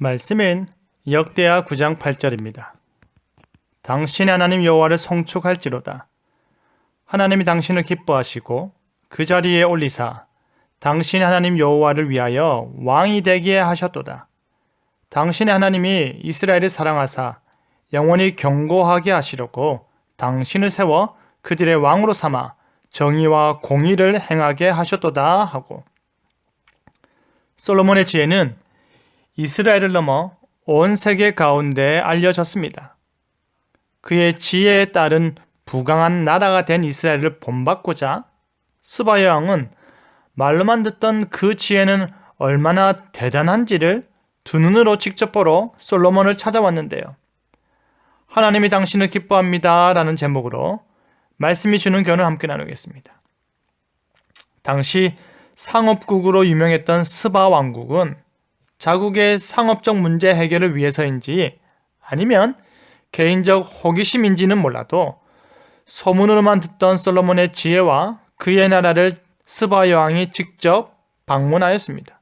말씀은 역대하 9장 8절입니다. 당신의 하나님 여호와를 송축할지로다. 하나님이 당신을 기뻐하시고 그 자리에 올리사 당신의 하나님 여호와를 위하여 왕이 되게 하셨도다. 당신의 하나님이 이스라엘을 사랑하사 영원히 경고하게 하시려고 당신을 세워 그들의 왕으로 삼아 정의와 공의를 행하게 하셨도다 하고, 솔로몬의 지혜는 이스라엘을 넘어 온 세계 가운데 알려졌습니다. 그의 지혜에 따른 부강한 나라가 된 이스라엘을 본받고자 스바 여왕은 말로만 듣던 그 지혜는 얼마나 대단한지를 두 눈으로 직접 보러 솔로몬을 찾아왔는데요. 하나님이 당신을 기뻐합니다 라는 제목으로 말씀이 주는 교훈을 함께 나누겠습니다. 당시 상업국으로 유명했던 스바 왕국은 자국의 상업적 문제 해결을 위해서인지 아니면 개인적 호기심인지는 몰라도 소문으로만 듣던 솔로몬의 지혜와 그의 나라를 스바 여왕이 직접 방문하였습니다.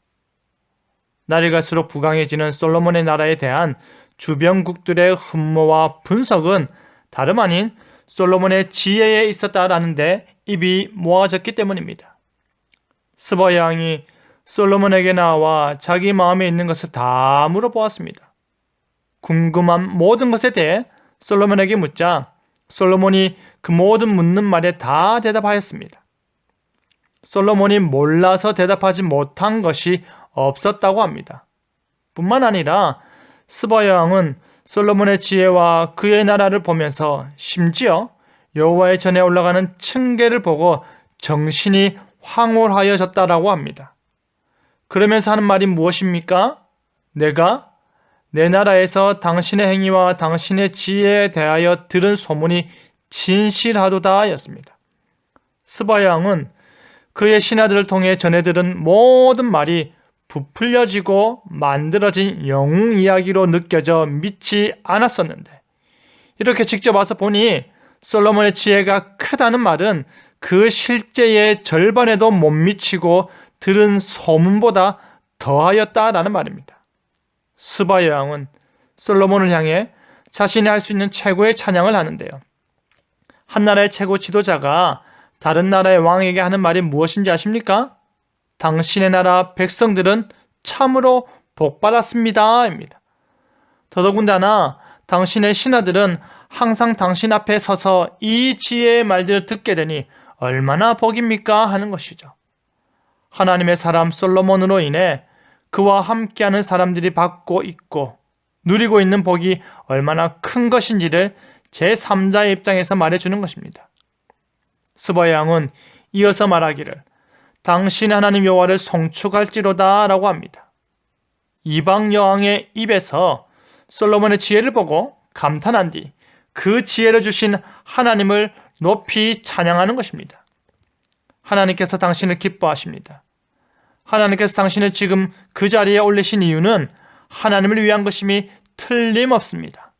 날이 갈수록 부강해지는 솔로몬의 나라에 대한 주변국들의 흠모와 분석은 다름 아닌 솔로몬의 지혜에 있었다라는 데 입이 모아졌기 때문입니다. 스바 여왕이 솔로몬에게 나와 자기 마음에 있는 것을 다 물어보았습니다. 궁금한 모든 것에 대해 솔로몬에게 묻자 솔로몬이 그 모든 묻는 말에 다 대답하였습니다. 솔로몬이 몰라서 대답하지 못한 것이 없었다고 합니다. 뿐만 아니라 스바 여왕은 솔로몬의 지혜와 그의 나라를 보면서 심지어 여호와의 전에 올라가는 층계를 보고 정신이 황홀하여졌다라고 합니다. 그러면서 하는 말이 무엇입니까? 내가 내 나라에서 당신의 행위와 당신의 지혜에 대하여 들은 소문이 진실하도다 였습니다. 스바 여왕은 그의 신하들을 통해 전해 들은 모든 말이 부풀려지고 만들어진 영웅 이야기로 느껴져 믿지 않았었는데, 이렇게 직접 와서 보니 솔로몬의 지혜가 크다는 말은 그 실제의 절반에도 못 미치고 들은 소문보다 더하였다라는 말입니다. 스바 여왕은 솔로몬을 향해 자신이 할 수 있는 최고의 찬양을 하는데요. 한 나라의 최고 지도자가 다른 나라의 왕에게 하는 말이 무엇인지 아십니까? 당신의 나라 백성들은 참으로 복받았습니다 입니다. 더더군다나 당신의 신하들은 항상 당신 앞에 서서 이 지혜의 말들을 듣게 되니 얼마나 복입니까 하는 것이죠. 하나님의 사람 솔로몬으로 인해 그와 함께하는 사람들이 받고 있고 누리고 있는 복이 얼마나 큰 것인지를 제3자의 입장에서 말해주는 것입니다. 스바 여왕은 이어서 말하기를 당신 하나님 여호와를 송축할지로다 라고 합니다. 이방 여왕의 입에서 솔로몬의 지혜를 보고 감탄한 뒤 그 지혜를 주신 하나님을 높이 찬양하는 것입니다. 하나님께서 당신을 기뻐하십니다. 하나님께서 당신을 지금 그 자리에 올리신 이유는 하나님을 위한 것임이 틀림없습니다.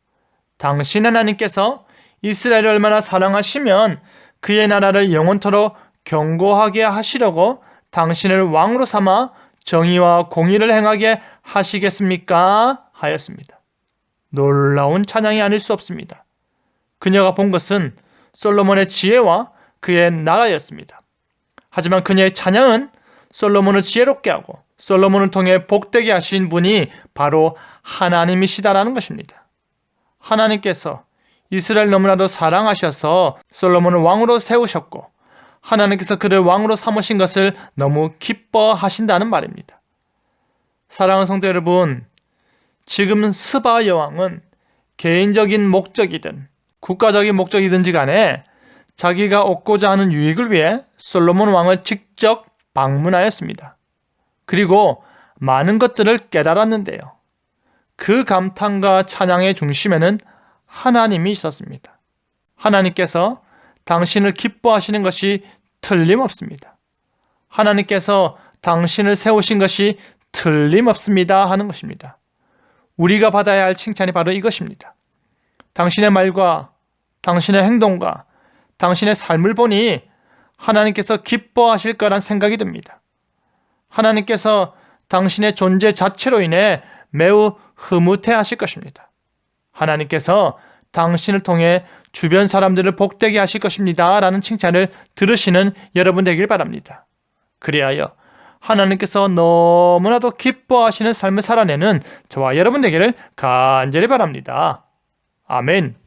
당신 하나님께서 이스라엘을 얼마나 사랑하시면 그의 나라를 영원토록 경고하게 하시려고 당신을 왕으로 삼아 정의와 공의를 행하게 하시겠습니까? 하였습니다. 놀라운 찬양이 아닐 수 없습니다. 그녀가 본 것은 솔로몬의 지혜와 그의 나라였습니다. 하지만 그녀의 찬양은 솔로몬을 지혜롭게 하고 솔로몬을 통해 복되게 하신 분이 바로 하나님이시다라는 것입니다. 하나님께서 이스라엘 너무나도 사랑하셔서 솔로몬을 왕으로 세우셨고 하나님께서 그를 왕으로 삼으신 것을 너무 기뻐하신다는 말입니다. 사랑하는 성도 여러분, 지금 스바 여왕은 개인적인 목적이든 국가적인 목적이든지 간에 자기가 얻고자 하는 유익을 위해 솔로몬 왕을 직접 방문하였습니다. 그리고 많은 것들을 깨달았는데요. 그 감탄과 찬양의 중심에는 하나님이 있었습니다. 하나님께서 당신을 기뻐하시는 것이 틀림없습니다. 하나님께서 당신을 세우신 것이 틀림없습니다 하는 것입니다. 우리가 받아야 할 칭찬이 바로 이것입니다. 당신의 말과 당신의 행동과 당신의 삶을 보니 하나님께서 기뻐하실 거란 생각이 듭니다. 하나님께서 당신의 존재 자체로 인해 매우 흐뭇해 하실 것입니다. 하나님께서 당신을 통해 주변 사람들을 복되게 하실 것입니다. 라는 칭찬을 들으시는 여러분 되길 바랍니다. 그리하여 하나님께서 너무나도 기뻐하시는 삶을 살아내는 저와 여러분 되기를 간절히 바랍니다. 아멘.